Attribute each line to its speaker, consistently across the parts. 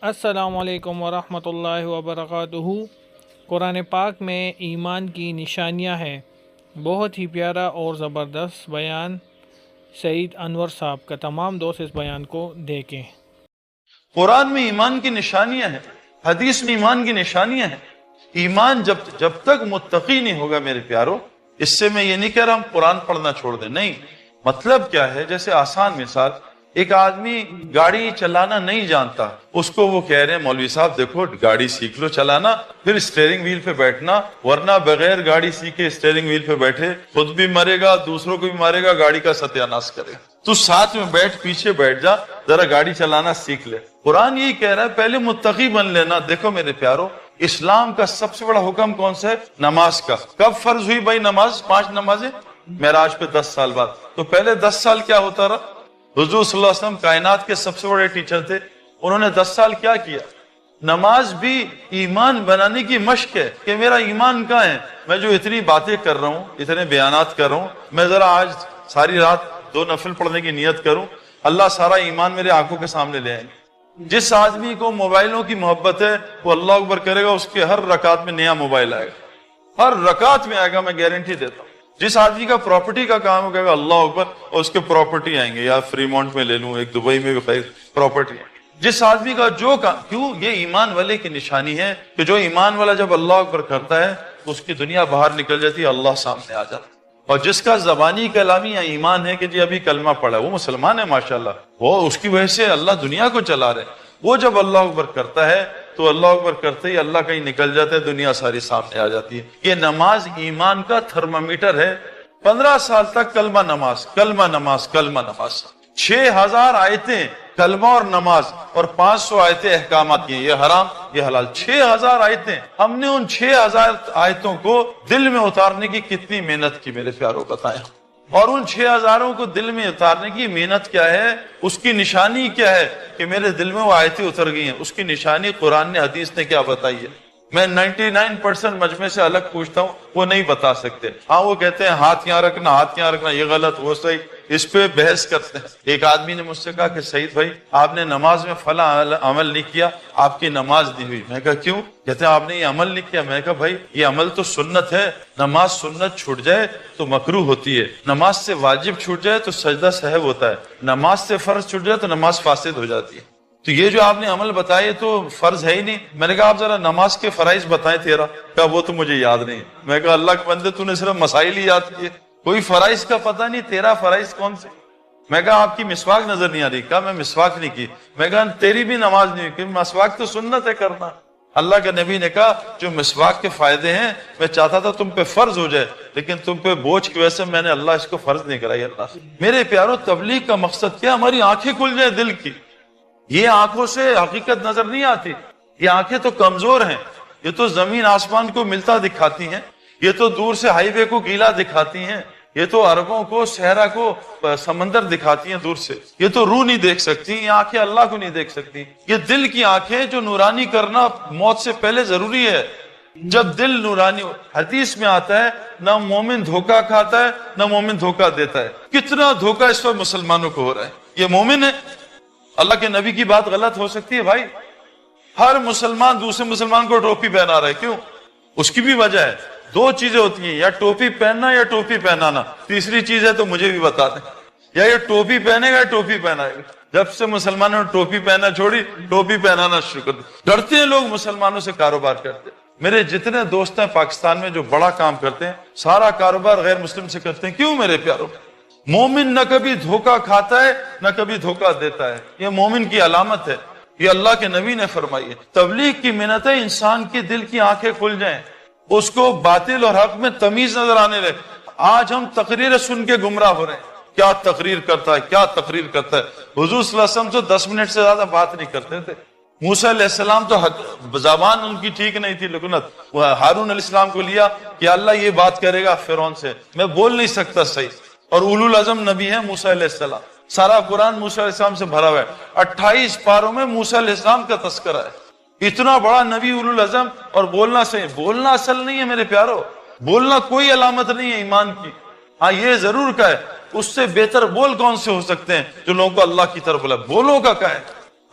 Speaker 1: السلام علیکم ورحمۃ اللہ وبرکاتہ۔ قرآن پاک میں ایمان کی نشانیاں ہیں۔ بہت ہی پیارا اور زبردست بیان سعید انور صاحب کا۔ تمام دوست اس بیان کو دیکھیں۔
Speaker 2: قرآن میں ایمان کی نشانیاں ہیں، حدیث میں ایمان کی نشانیاں ہیں۔ ایمان جب تک متقی نہیں ہوگا میرے پیارو، اس سے میں یہ نہیں کہہ رہا ہم قرآن پڑھنا چھوڑ دیں، نہیں۔ مطلب کیا ہے، جیسے آسان مثال، ایک آدمی گاڑی چلانا نہیں جانتا، اس کو وہ کہہ رہے ہیں مولوی صاحب دیکھو گاڑی سیکھ لو چلانا، پھر اسٹیئرنگ وہیل پہ بیٹھنا، ورنہ بغیر گاڑی سیکھے اسٹیئرنگ وہیل پہ بیٹھے خود بھی مرے گا، دوسروں کو بھی مارے گا، گاڑی کا ستیہ ناش کرے گا۔ تو ساتھ میں بیٹھ، پیچھے بیٹھ جا، ذرا گاڑی چلانا سیکھ لے۔ قرآن یہی کہہ رہا ہے پہلے متقی بن لینا۔ دیکھو میرے پیارو، اسلام کا سب سے بڑا حکم کون سا ہے؟ نماز کا۔ کب فرض ہوئی بھائی نماز؟ 5 نمازیں معراج پہ 10 سال بعد۔ تو پہلے 10 سال کیا ہوتا رہا؟ حضور صلی اللہ علیہ وسلم کائنات کے سب سے بڑے ٹیچر تھے، انہوں نے 10 سال کیا کیا؟ نماز بھی ایمان بنانے کی مشق ہے کہ میرا ایمان کہاں ہے۔ میں جو اتنی باتیں کر رہا ہوں، اتنے بیانات کر رہا ہوں، میں ذرا آج ساری رات 2 نفل پڑھنے کی نیت کروں، اللہ سارا ایمان میرے آنکھوں کے سامنے لے آئیں گے۔ جس آدمی کو موبائلوں کی محبت ہے وہ اللہ اکبر کرے گا، اس کے ہر رکعت میں نیا موبائل آئے گا، ہر رکعت میں آئے گا، میں گارنٹی دیتا ہوں۔ جس آدمی کا پراپرٹی کا کام ہو گا اللہ اکبر، اور اس کے پراپرٹی آئیں گے، یا فری مونٹ میں لے لوں، ایک دبئی میں بھی خیر پراپرٹی ہے۔ جس آدمی کا جو کام، کیوں؟ یہ ایمان والے کی نشانی ہے کہ جو ایمان والا جب اللہ اکبر کرتا ہے تو اس کی دنیا باہر نکل جاتی ہے، اللہ سامنے آ جاتا ہے۔ اور جس کا زبانی کلامی یا ایمان ہے کہ جی ابھی کلمہ پڑھا ہے، وہ مسلمان ہے ماشاءاللہ، وہ اس کی وجہ سے اللہ دنیا کو چلا رہے، وہ جب اللہ اکبر کرتا ہے تو اللہ اکبر کرتے ہی اللہ کہیں نکل جاتا ہے، دنیا ساری سامنے آ جاتی ہے۔ یہ نماز ایمان کا تھرمامیٹر ہے۔ 15 سال تک کلمہ نماز، کلمہ نماز، کلمہ نماز، 6000 آیتیں کلمہ اور نماز، اور 500 آیتیں احکامات کی ہیں، یہ حرام یہ حلال۔ 6000 آیتیں، ہم نے ان 6000 آیتوں کو دل میں اتارنے کی کتنی محنت کی میرے پیاروں، بتائیں۔ اور ان 6000 کو دل میں اتارنے کی محنت کیا ہے، اس کی نشانی کیا ہے کہ میرے دل میں وہ آیتیں اتر گئی ہیں؟ اس کی نشانی قرآن نے، حدیث نے کیا بتائی ہے؟ میں 99% مجمع سے الگ پوچھتا ہوں، وہ نہیں بتا سکتے۔ ہاں وہ کہتے ہیں ہاتھ یہاں رکھنا، ہاتھ یہاں رکھنا، یہ غلط وہ صحیح، اس پہ بحث کرتے ہیں۔ ایک آدمی نے مجھ سے کہا کہ سعید بھائی آپ نے نماز میں فلاں عمل نہیں کیا، آپ کی نماز نہیں ہوئی۔ میں کہا کیوں؟ کہتے ہیں آپ نے یہ عمل نہیں کیا۔ میں کہا بھائی یہ عمل تو سنت ہے، نماز سنت چھوٹ جائے تو مکروہ ہوتی ہے، نماز سے واجب چھوٹ جائے تو سجدہ سہو ہوتا ہے، نماز سے فرض چھوٹ جائے تو نماز فاسد ہو جاتی ہے۔ تو یہ جو آپ نے عمل بتائے تو فرض ہے ہی نہیں۔ میں نے کہا آپ ذرا نماز کے فرائض بتائیں تیرا۔ کہا وہ تو مجھے یاد نہیں۔ میں کہا اللہ کے بندے تو نے صرف مسائل ہی یاد کیے، کوئی فرائض کا پتہ نہیں، تیرا فرائض کون سے؟ میں کہا آپ کی مسواک نظر نہیں آ رہی۔ کہا میں مسواک نہیں کی۔ میں کہا تیری بھی نماز نہیں ہوئی، کیونکہ مسواک تو سنت ہے کرنا۔ اللہ کے نبی نے کہا جو مسواک کے فائدے ہیں میں چاہتا تھا تم پہ فرض ہو جائے، لیکن تم پہ بوجھ کی وجہ سے میں نے اللہ اس کو فرض نہیں کرائی۔ اللہ سے میرے پیاروں، تبلیغ کا مقصد کیا؟ ہماری آنکھیں کھل جائیں دل کی۔ یہ آنکھوں سے حقیقت نظر نہیں آتی، یہ آنکھیں تو کمزور ہیں، یہ تو زمین آسمان کو ملتا دکھاتی ہیں، یہ تو دور سے ہائی وے کو گیلا دکھاتی ہیں، یہ تو عربوں کو صحرا کو سمندر دکھاتی ہیں دور سے، یہ تو روح نہیں دیکھ سکتی، یہ آنکھیں اللہ کو نہیں دیکھ سکتی۔ یہ دل کی آنکھیں جو نورانی کرنا موت سے پہلے ضروری ہے۔ جب دل نورانی، حدیث میں آتا ہے نہ مومن دھوکہ کھاتا ہے نہ مومن دھوکہ دیتا ہے۔ کتنا دھوکہ اس وقت مسلمانوں کو ہو رہا ہے۔ یہ مومن ہے؟ اللہ کے نبی کی بات غلط ہو سکتی ہے بھائی؟ ہر مسلمان دوسرے مسلمان کو ٹوپی پہنا رہا ہے، کیوں؟ اس کی بھی وجہ ہے۔ 2 چیزیں ہوتی ہیں، یا ٹوپی پہننا یا ٹوپی پہنانا۔ تیسری چیز ہے تو مجھے بھی بتا دیں، یا یہ ٹوپی پہنے گا یا ٹوپی پہنائے گا۔ جب سے مسلمانوں نے ٹوپی پہنا چھوڑی، ٹوپی پہنانا شروع کر دیا۔ ڈرتے ہیں لوگ مسلمانوں سے کاروبار کرتے۔ میرے جتنے دوست ہیں پاکستان میں جو بڑا کام کرتے ہیں، سارا کاروبار غیر مسلم سے کرتے ہیں۔ کیوں میرے پیاروں؟ مومن نہ کبھی دھوکہ کھاتا ہے نہ کبھی دھوکہ دیتا ہے، یہ مومن کی علامت ہے، یہ اللہ کے نبی نے فرمائی ہے۔ تبلیغ کی محنت ہے انسان کے دل کی آنکھیں کھل جائیں، اس کو باطل اور حق میں تمیز نظر آنے لگے۔ آج ہم تقریر سن کے گمراہ ہو رہے ہیں، کیا تقریر کرتا ہے، کیا تقریر کرتا ہے۔ حضور صلی اللہ علیہ وسلم تو 10 منٹ سے زیادہ بات نہیں کرتے تھے۔ موسیٰ علیہ السلام تو زبان ان کی ٹھیک نہیں تھی، لیکن ہارون علیہ السلام کو لیا کہ اللہ یہ بات کرے گا فرعون سے، میں بول نہیں سکتا صحیح۔ اور اولو العزم نبی ہے موسیٰ علیہ السلام، سارا قرآن موسیٰ علیہ السلام سے بھرا ہوا ہے، 28 پاروں میں موسیٰ علیہ السلام کا تذکرہ ہے۔ اتنا بڑا نبی اولو العزم، اور بولنا صحیح، بولنا اصل نہیں ہے میرے پیارو، بولنا کوئی علامت نہیں ہے ایمان کی۔ ہاں یہ ضرور کا ہے، اس سے بہتر بول کون سے ہو سکتے ہیں جو لوگوں کو اللہ کی طرف بلا؟ بولوں کا کیا ہے؟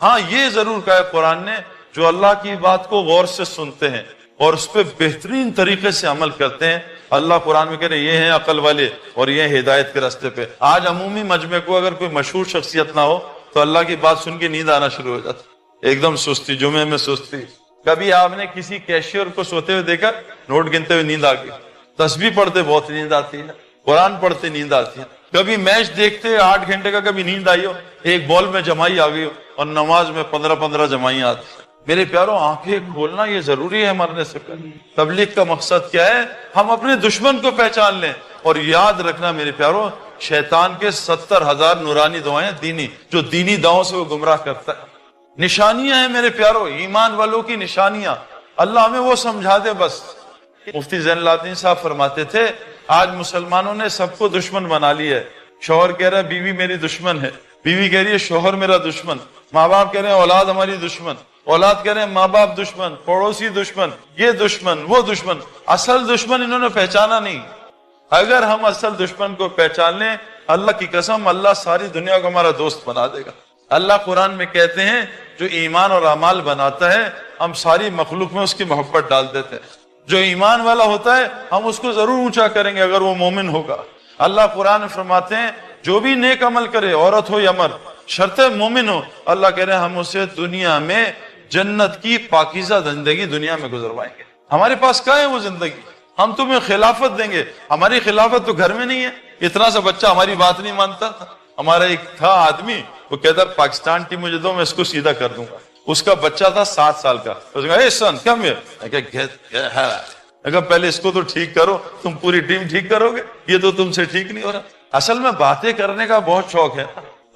Speaker 2: ہاں یہ ضرور کہا ہے قرآن نے، جو اللہ کی بات کو غور سے سنتے ہیں اور اس پہ بہترین طریقے سے عمل کرتے ہیں، اللہ قرآن میں کہہ رہے یہ ہیں عقل والے اور یہ ہدایت کے راستے پہ۔ آج عمومی مجمع کو اگر کوئی مشہور شخصیت نہ ہو تو اللہ کی بات سن کے نیند آنا شروع ہو جاتی، ایک دم سستی، جمعے میں سستی۔ کبھی آپ نے کسی کیشیئر کو سوتے ہوئے دیکھا؟ نوٹ گنتے ہوئے نیند آ گئی، تسبیح پڑھتے بہت نیند آتی ہے، قرآن پڑھتے نیند آتی ہے، کبھی میچ دیکھتے 8 گھنٹے کا کبھی نیند آئی ہو، ایک بال میں جمائی آ گئی ہو، اور نماز میں 15 جمائی آتی۔ میرے پیاروں، آنکھیں کھولنا یہ ضروری ہے مرنے سے پہلے۔ تبلیغ کا مقصد کیا ہے؟ ہم اپنے دشمن کو پہچان لیں، اور یاد رکھنا میرے پیاروں، شیطان کے 70,000 نورانی دعائیں دینی، جو دینی دعاؤں سے وہ گمراہ کرتا ہے۔ نشانیاں ہیں میرے پیاروں، ایمان والوں کی نشانیاں، اللہ ہمیں وہ سمجھا دے بس۔ مفتی زین العابدین صاحب فرماتے تھے آج مسلمانوں نے سب کو دشمن بنا لیا ہے۔ شوہر کہہ رہا ہے بیوی میری دشمن ہے، بیوی کہہ رہی ہے شوہر میرا دشمن، ماں باپ کہہ رہے ہیں اولاد ہماری دشمن، اولاد کہہ رہے ہیں ماں باپ دشمن، پڑوسی دشمن، یہ دشمن وہ دشمن۔ اصل دشمن انہوں نے پہچانا نہیں۔ اگر ہم اصل دشمن کو پہچان لیں، اللہ کی قسم اللہ ساری دنیا کو ہمارا دوست بنا دے گا۔ اللہ قرآن میں کہتے ہیں جو ایمان اور اعمال بناتا ہے ہم ساری مخلوق میں اس کی محبت ڈال دیتے ہیں۔ جو ایمان والا ہوتا ہے ہم اس کو ضرور اونچا کریں گے اگر وہ مومن ہوگا۔ اللہ قرآن میں فرماتے ہیں جو بھی نیک عمل کرے، عورت ہو یا مرد، شرط مومن ہو، اللہ کہہ رہے ہیں ہم اسے دنیا میں جنت کی پاکیزہ زندگی دنیا میں گزروائیں گے۔ ہمارے پاس کہاں ہے وہ زندگی؟ ہم تمہیں خلافت دیں گے، ہماری خلافت تو گھر میں نہیں ہے۔ اتنا سا بچہ ہماری بات نہیں مانتا تھا۔ ہمارا ایک تھا آدمی، وہ کہتا پاکستان ٹیم مجھے دو میں اس کو سیدھا کر دوں گا۔ اس کا بچہ تھا 7 سال کا، اس نے کہا اے سن کم ہیئر، میں کہا پہلے اس کو تو ٹھیک کرو، تم پوری ٹیم ٹھیک کرو گے؟ یہ تو تم سے ٹھیک نہیں ہو رہا۔ اصل میں باتیں کرنے کا بہت شوق ہے،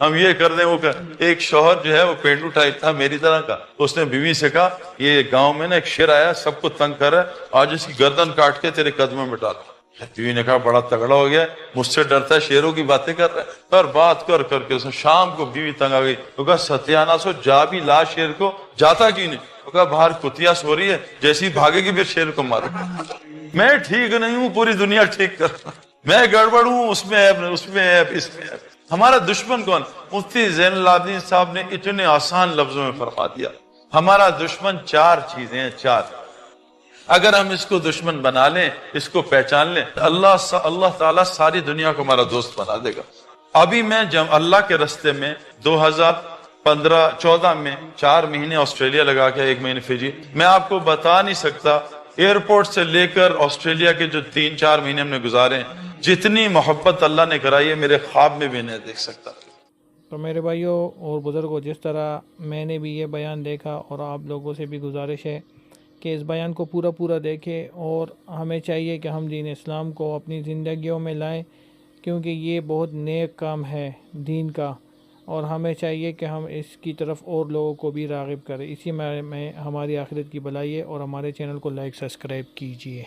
Speaker 2: ہم یہ کر دیں وہ کر۔ ایک شوہر جو ہے وہ پینڈو ٹائپ تھا میری طرح کا، اس نے بیوی سے کہا یہ گاؤں میں نا ایک شیر آیا سب کو تنگ کر رہا ہے، آج اس کی گردن کاٹ کے تیرے قدموں میں ڈال۔ بیوی نے کہا بڑا تگڑا ہو گیا، مجھ سے ڈرتا ہے، شیروں کی باتیں کر رہا ہے۔ اور بات کر کر کے شام کو بیوی تنگ آ گئی، تو کہا ستیانہ سو جا بھی لا شیر کو، جاتا کیوں نہیں؟ تو کہا باہر کتیا سو رہی ہے، جیسی بھاگے گی پھر شیر کو مارے۔ میں ٹھیک نہیں ہوں، پوری دنیا ٹھیک کر، میں گڑبڑ ہوں، اس میں ایپ، اس میں ایپ، اس میں ایپ۔ ہمارا دشمن کون؟ مفتی زین العابدین صاحب نے اتنے آسان لفظوں میں فرما دیا، ہمارا دشمن 4 چیزیں ہیں، 4۔ اگر ہم اس کو دشمن بنا لیں، اس کو پہچان لیں، اللہ تعالیٰ ساری دنیا کو ہمارا دوست بنا دے گا۔ ابھی میں اللہ کے رستے میں 2014 میں 4 مہینے آسٹریلیا لگا کے 1 مہینے فجی، میں آپ کو بتا نہیں سکتا ایئرپورٹ سے لے کر آسٹریلیا کے جو 3-4 مہینے ہم نے گزارے ہیں، جتنی محبت اللہ نے کرائی ہے میرے خواب میں بھی نہیں دیکھ سکتا۔
Speaker 1: تو میرے بھائیوں اور بزرگوں، جس طرح میں نے بھی یہ بیان دیکھا اور آپ لوگوں سے بھی گزارش ہے کہ اس بیان کو پورا دیکھیں، اور ہمیں چاہیے کہ ہم دین اسلام کو اپنی زندگیوں میں لائیں، کیونکہ یہ بہت نیک کام ہے دین کا، اور ہمیں چاہیے کہ ہم اس کی طرف اور لوگوں کو بھی راغب کریں۔ اسی میں ہماری آخرت کی بھلائی ہے، اور ہمارے چینل کو لائک سبسکرائب کیجیے۔